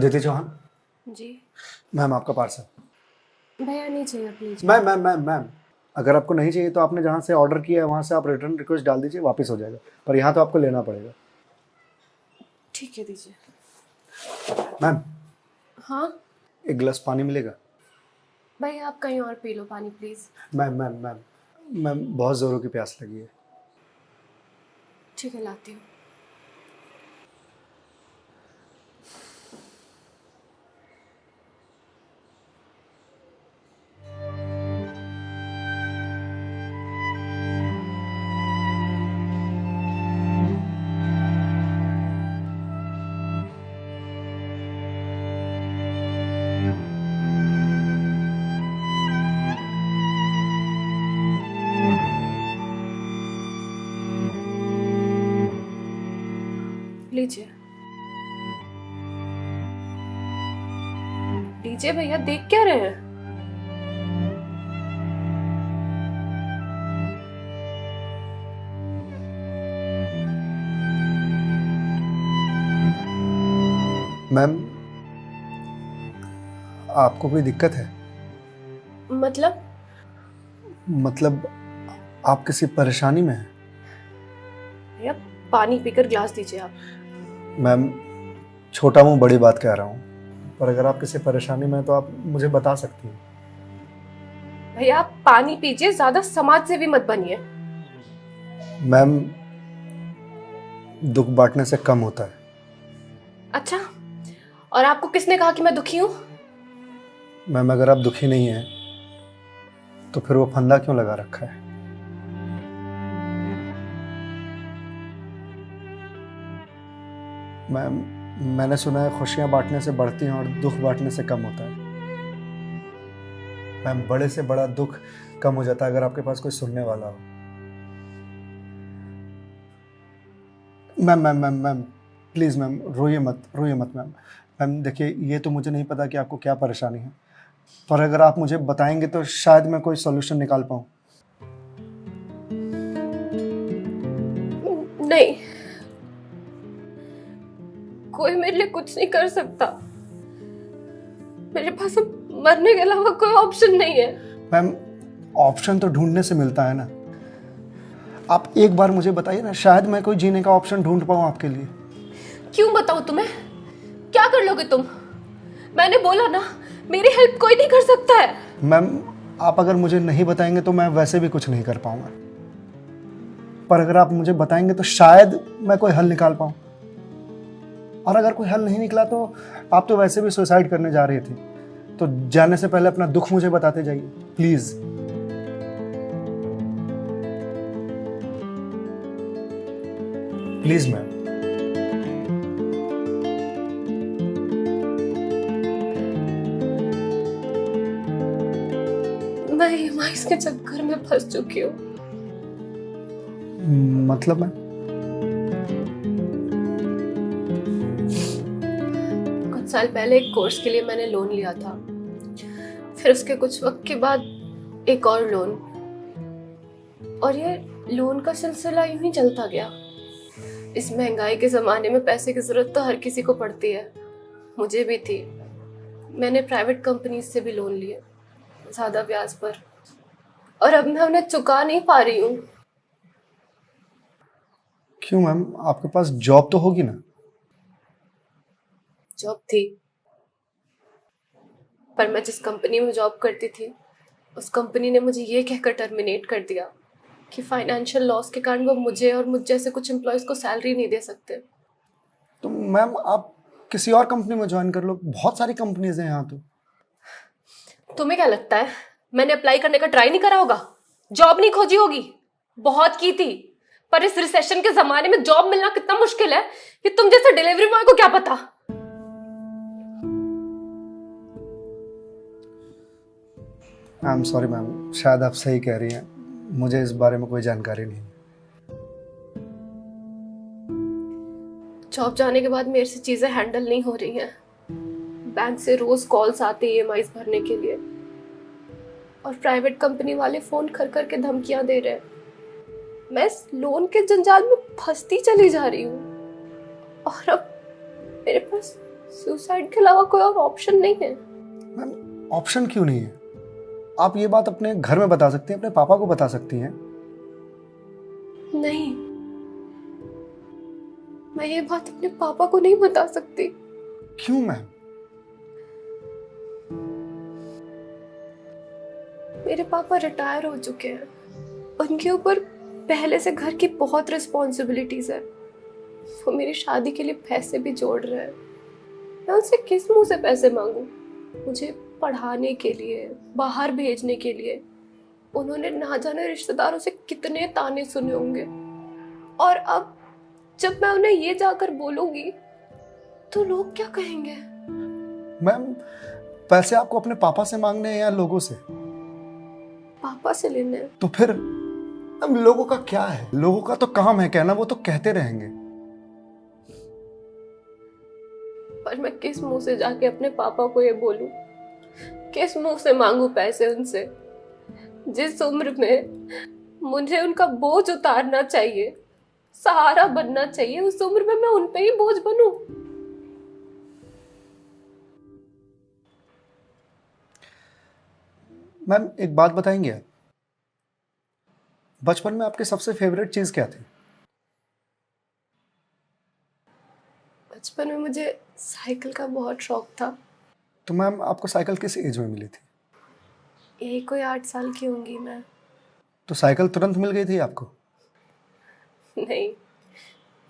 अदिति चौहान। जी ma'am आपका parcel. भैया नहीं चाहिए प्लीज। मैम अगर आपको नहीं चाहिए तो आपने जहाँ से ऑर्डर किया है वहाँ से आप रिटर्न रिक्वेस्ट डाल दीजिए, वापस हो जाएगा, पर यहाँ तो आपको लेना पड़ेगा। ठीक है दीजिए। मैम हाँ एक गिलास पानी मिलेगा? भैया आप कहीं और पी लो पानी प्लीज। मैम बहुत ज़ोरों की प्यास लगी है। ठीक है लाती हूँ। लीजिए लीजिए भैया, देख क्या रहे हैं? मैम आपको कोई दिक्कत है? मतलब आप किसी परेशानी में हैं? भैया पानी पीकर ग्लास दीजिए आप। मैम छोटा मुंह बड़ी बात कह रहा हूँ, पर अगर आप किसी परेशानी में हैं तो आप मुझे बता सकती हैं। भैया आप पानी पीजिए, ज्यादा समाज से भी मत बनिए। मैम दुख बांटने से कम होता है। अच्छा, और आपको किसने कहा कि मैं दुखी हूँ? मैम अगर आप दुखी नहीं हैं तो फिर वो फंदा क्यों लगा रखा है? मैम मैंने सुना है खुशियां बांटने से बढ़ती हैं और दुख बांटने से कम होता है। मैम बड़े से बड़ा दुख कम हो जाता है अगर आपके पास कोई सुनने वाला हो। मैम प्लीज़ मैम रोइए मत मैम देखिए, ये तो मुझे नहीं पता कि आपको क्या परेशानी है, पर अगर आप मुझे बताएंगे तो शायद मैं कोई सॉल्यूशन निकाल पाऊँ। नहीं, कोई मेरे लिए कुछ नहीं कर सकता। मेरे पास अब मरने के अलावा कोई ऑप्शन नहीं है। मैम ऑप्शन तो ढूंढने से मिलता है ना। आप एक बार मुझे बताइए ना, शायद मैं कोई जीने का ऑप्शन ढूंढ पाऊँ आपके लिए। क्यों बताऊं तुम्हें? क्या कर लोगे तुम? मैंने बोला ना, मेरी हेल्प कोई नहीं कर सकता है। मैम आप अगर मुझे नहीं बताएंगे तो मैं वैसे भी कुछ नहीं कर पाऊंगा, पर अगर आप मुझे बताएंगे तो शायद मैं कोई हल निकाल पाऊं। और अगर कोई हल नहीं निकला तो आप तो वैसे भी सुसाइड करने जा रहे थे, तो जाने से पहले अपना दुख मुझे बताते जाइए प्लीज। Please ma'am. मैं ईएमआईज़ के चक्कर में फंस चुकी हूँ। मतलब मैम? कुछ साल पहले एक कोर्स के लिए मैंने लोन लिया था, फिर उसके कुछ वक्त के बाद एक और लोन, और ये लोन का सिलसिला यूं ही चलता गया। इस महंगाई के जमाने में पैसे की जरूरत तो हर किसी को पड़ती है, मुझे भी थी। मैंने प्राइवेट कंपनीज से भी लोन लिए, ज्यादा ब्याज पर, और अब मैं उन्हें चुका नहीं पा रही हूँ। क्यों मैम, आपके पास जॉब तो होगी ना? जॉब थी, पर मैं जिस कंपनी में जॉब करती थी उस कंपनी ने मुझे ये कहकर टर्मिनेट कर दिया कि फाइनेंशियल लॉस के कारण वो मुझे और मुझ जैसे कुछ एम्प्लॉयज को सैलरी नहीं दे सकते। तो मैम आप किसी और कंपनी में ज्वाइन कर लो, बहुत सारी कंपनीज हैं यहाँ तो। तुम्हें क्या लगता है मैंने अप्लाई करने का ट्राई नहीं करा होगा? जॉब नहीं खोजी होगी? बहुत की थी, पर इस रिसेशन के जमाने में जॉब मिलना कितना मुश्किल है ये तुम जैसे डिलीवरी बॉय को क्या पता। आई एम सॉरी मैम, शायद आप सही कह रही हैं, मुझे इस बारे में कोई जानकारी नहीं। जॉब जाने के बाद मेरे से चीजें हैंडल नहीं हो रही हैं। बैंक से रोज कॉल्स आते हैं ईएमआईज भरने के लिए, और प्राइवेट कंपनी वाले फोन कर कर के धमकियां दे रहे हैं। मैं इस लोन के जंजाल में फंसती चली जा रही हूँ, और अब मेरे पास सुसाइड के अलावा कोई और ऑप्शन नहीं है। मैम ऑप्शन क्यों नहीं है? आप ये बात अपने घर में बता सकती हैं, अपने पापा को बता सकती हैं। नहीं, मैं ये बात अपने पापा को नहीं बता सकती। क्यों मैम? मेरे पापा रिटायर हो चुके हैं, उनके ऊपर पहले से घर की बहुत रिस्पॉन्सिबिलिटीज है। वो मेरी शादी के लिए पैसे भी जोड़ रहे हैं। मैं उनसे किस मुंह से पैसे मांगू? मुझे पढ़ाने के लिए, बाहर भेजने के लिए उन्होंने ना जाने रिश्तेदारों से कितने ताने सुने होंगे। और अब जब मैं उन्हें ये जाकर बोलूंगी तो लोग क्या कहेंगे? मैम पैसे आपको अपने पापा से मांगने हैं या लोगों से? पापा से लेने हैं। तो फिर अब लोगों का क्या है? लोगों का तो काम है कहना, वो तो कहते रहेंगे। पर मैं किस मुंह से जाके अपने पापा को ये बोलूं? किस मुंह से मांगू पैसे उनसे? जिस उम्र में मुझे उनका बोझ उतारना चाहिए, सहारा बनना चाहिए, उस उम्र में मैं उन पे ही बोझ बनूं? मैम एक बात बताएंगे आप, बचपन में आपके सबसे फेवरेट चीज क्या थी? बचपन में मुझे साइकिल का बहुत शौक था। तो मैम आपको साइकिल किस एज में मिली थी? यही कोई 8 साल की होंगी मैं। तो साइकिल तुरंत मिल गई थी आपको? नहीं,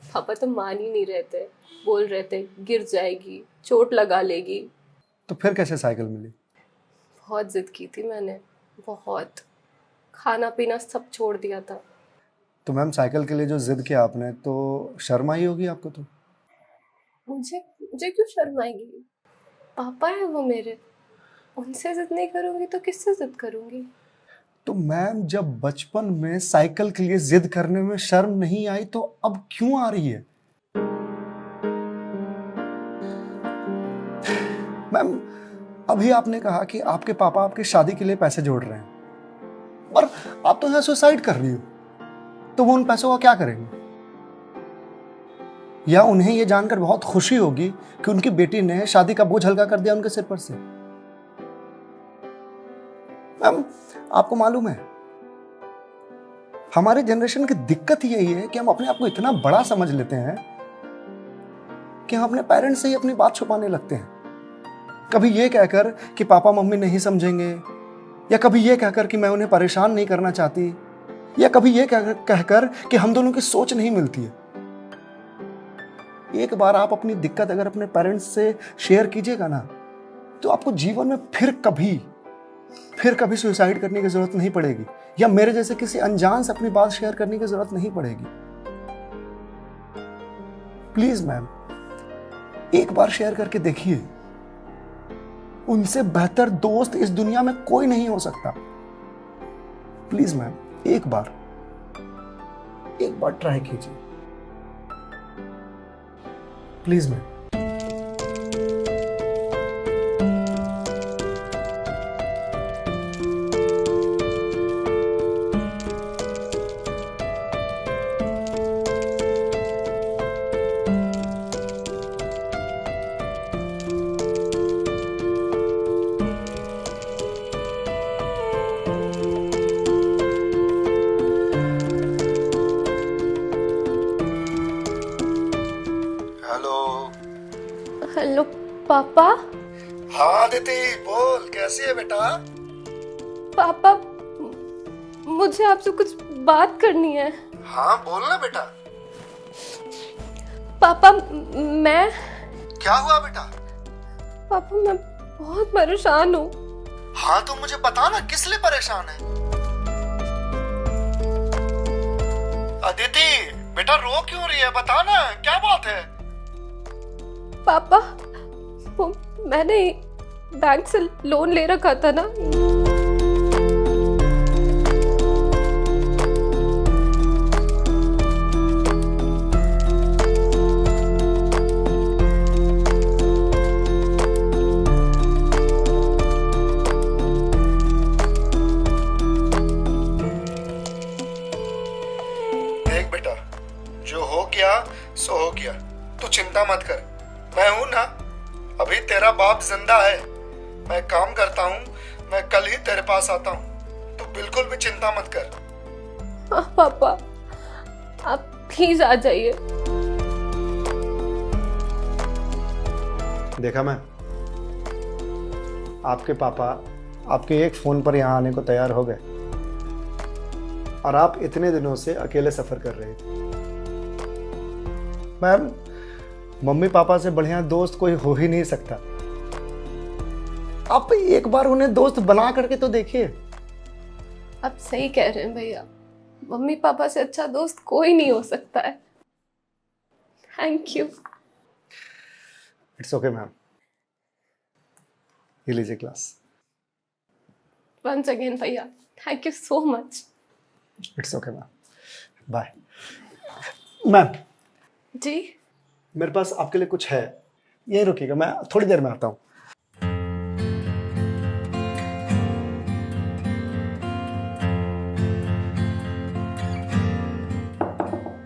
पापा तो मान ही नहीं रहे थे। बोल रहे थे गिर जाएगी, चोट लगा लेगी। तो फिर कैसे साइकिल मिली? बहुत जिद की थी मैंने, बहुत। खाना पीना सब छोड़ दिया था। तो मैम साइकिल के लिए जो जिद किया आपने, तो शर्म आई होगी आपको? तो मुझे मुझे क्यों शर्म आएगी? पापा है वो मेरे, उनसे जिद नहीं करूंगी तो किससे जिद करूंगी? तो मैम जब बचपन में साइकिल के लिए जिद करने में शर्म नहीं आई तो अब क्यों आ रही है? मैम अभी आपने कहा कि आपके पापा आपकी शादी के लिए पैसे जोड़ रहे हैं, और आप तो यहाँ सुसाइड कर रही हो, तो वो उन पैसों का क्या करेंगे? या उन्हें यह जानकर बहुत खुशी होगी कि उनकी बेटी ने शादी का बोझ हल्का कर दिया उनके सिर पर से। मैम आपको मालूम है, हमारे जनरेशन की दिक्कत यही है कि हम अपने आप को इतना बड़ा समझ लेते हैं कि हम अपने पेरेंट्स से ही अपनी बात छुपाने लगते हैं। कभी ये कहकर कि पापा मम्मी नहीं समझेंगे, या कभी ये कहकर कि मैं उन्हें परेशान नहीं करना चाहती, या कभी ये कहकर कि हम दोनों की सोच नहीं मिलती है। एक बार आप अपनी दिक्कत अगर अपने पेरेंट्स से शेयर कीजिएगा ना, तो आपको जीवन में फिर कभी सुसाइड करने की जरूरत नहीं पड़ेगी, या मेरे जैसे किसी अनजान से अपनी बात शेयर करने की जरूरत नहीं पड़ेगी। प्लीज मैम एक बार शेयर करके देखिए, उनसे बेहतर दोस्त इस दुनिया में कोई नहीं हो सकता। प्लीज मैम एक बार ट्राई कीजिए, प्लीज मैम। हेलो पापा। हाँ दीदी बोल, कैसी है बेटा? पापा मुझे आपसे कुछ बात करनी है। हाँ बोल ना बेटा। पापा मैं क्या हुआ बेटा? पापा मैं बहुत परेशान हूँ। हाँ तो मुझे बता ना, किस लिए परेशान है? अदिति बेटा रो क्यों रही है, बता ना क्या बात है? पापा वो मैंने बैंक से लोन ले रखा था ना, देख बेटा, जो हो गया सो हो गया, तू चिंता मत कर, मैं हूं ना, अभी तेरा बाप जिंदा है, मैं काम करता हूँ, मैं कल ही तेरे पास आता हूँ, तो बिल्कुल भी चिंता मत कर। हाँ पापा, आप प्लीज आ जाइए। देखा मैं, आपके पापा आपके एक फोन पर यहाँ आने को तैयार हो गए और आप इतने दिनों से अकेले सफर कर रहे थे। मैम, मम्मी पापा से बढ़िया दोस्त कोई हो ही नहीं सकता। आप एक बार उन्हें दोस्त बना करके तो देखिए। आप सही कह रहे हैं भैया, मम्मी पापा से अच्छा दोस्त कोई नहीं हो सकता है। Thank you. It's okay ma'am, ये लीजिए क्लास। वंस अगेन भैया, thank you so much. It's okay ma'am, bye. Ma'am, जी? मेरे पास आपके लिए कुछ है, यही रुकिएगा, मैं थोड़ी देर में आता हूँ।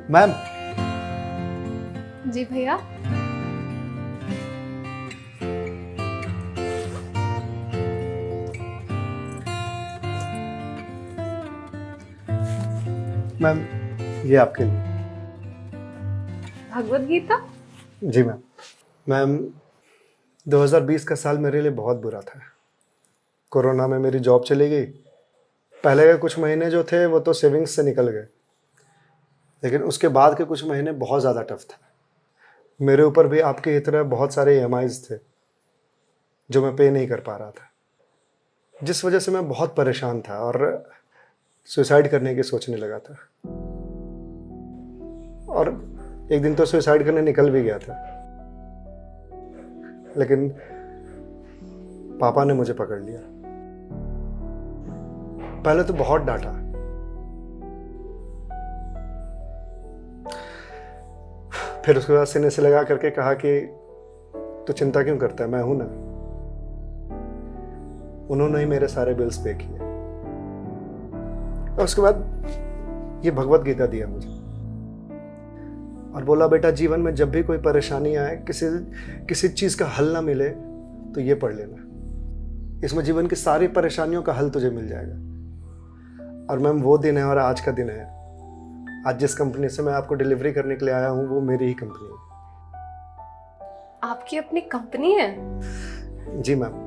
मैम। जी भैया। मैम, ये आपके लिए। भगवत गीता? जी मैम। मैम, 2020 का साल मेरे लिए बहुत बुरा था। कोरोना में मेरी जॉब चली गई। पहले के कुछ महीने जो थे वो तो सेविंग्स से निकल गए, लेकिन उसके बाद के कुछ महीने बहुत ज़्यादा टफ था। मेरे ऊपर भी आपके ही तरह बहुत सारे EMIs थे जो मैं पे नहीं कर पा रहा था, जिस वजह से मैं बहुत परेशान था और सुसाइड करने की सोचने लगा था। और एक दिन तो सुसाइड करने निकल भी गया था, लेकिन पापा ने मुझे पकड़ लिया। पहले तो बहुत डांटा, फिर उसके बाद सीने से लगा करके कहा कि तू चिंता क्यों करता है, मैं हूं ना। उन्होंने ही मेरे सारे बिल्स पे किए और उसके बाद ये भगवत गीता दिया मुझे और बोला, बेटा जीवन में जब भी कोई परेशानी आए, किसी चीज का हल ना मिले तो ये पढ़ लेना। इसमें जीवन की सारी परेशानियों का हल तुझे मिल जाएगा। और मैम, वो दिन है और आज का दिन है। आज जिस कंपनी से मैं आपको डिलीवरी करने के लिए आया हूं वो मेरी ही कंपनी है। आपकी अपनी कंपनी है? जी मैम।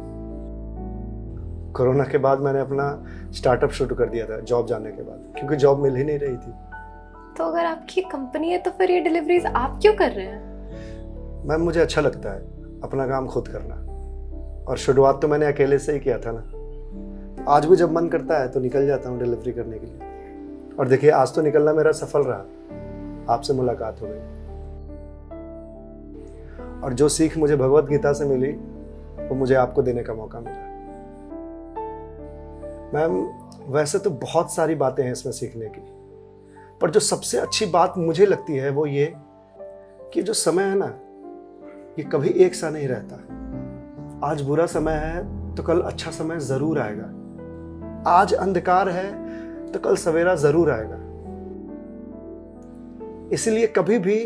कोरोना के बाद मैंने अपना स्टार्टअप शुरू कर दिया था जॉब जाने के बाद, क्योंकि जॉब मिल ही नहीं रही थी। तो अगर आपकी कंपनी है तो फिर ये डिलीवरीज आप क्यों कर रहे हैं? मैम, मुझे अच्छा लगता है अपना काम खुद करना, और शुरुआत तो मैंने अकेले से ही किया था ना। आज भी जब मन करता है तो निकल जाता हूँ डिलीवरी करने के लिए। और देखिए, आज तो निकलना मेरा सफल रहा, आपसे मुलाकात हो गई और जो सीख मुझे भगवत गीता से मिली वो मुझे आपको देने का मौका मिला। मैम, वैसे तो बहुत सारी बातें हैं इसमें सीखने की, पर जो सबसे अच्छी बात मुझे लगती है वो ये कि जो समय है ना, ये कभी एक सा नहीं रहता। आज बुरा समय है तो कल अच्छा समय जरूर आएगा। आज अंधकार है तो कल सवेरा जरूर आएगा। इसलिए कभी भी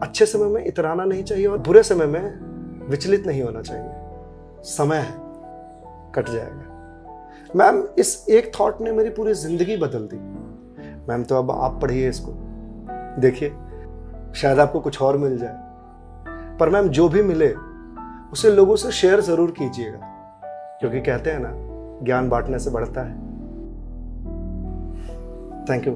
अच्छे समय में इतराना नहीं चाहिए और बुरे समय में विचलित नहीं होना चाहिए। समय है, कट जाएगा। मैम, इस एक थॉट ने मेरी पूरी जिंदगी बदल दी। मैम, तो अब आप पढ़िए इसको, देखिए शायद आपको कुछ और मिल जाए। पर मैम, जो भी मिले उसे लोगों से शेयर जरूर कीजिएगा, क्योंकि कहते हैं ना, ज्ञान बांटने से बढ़ता है। Thank you.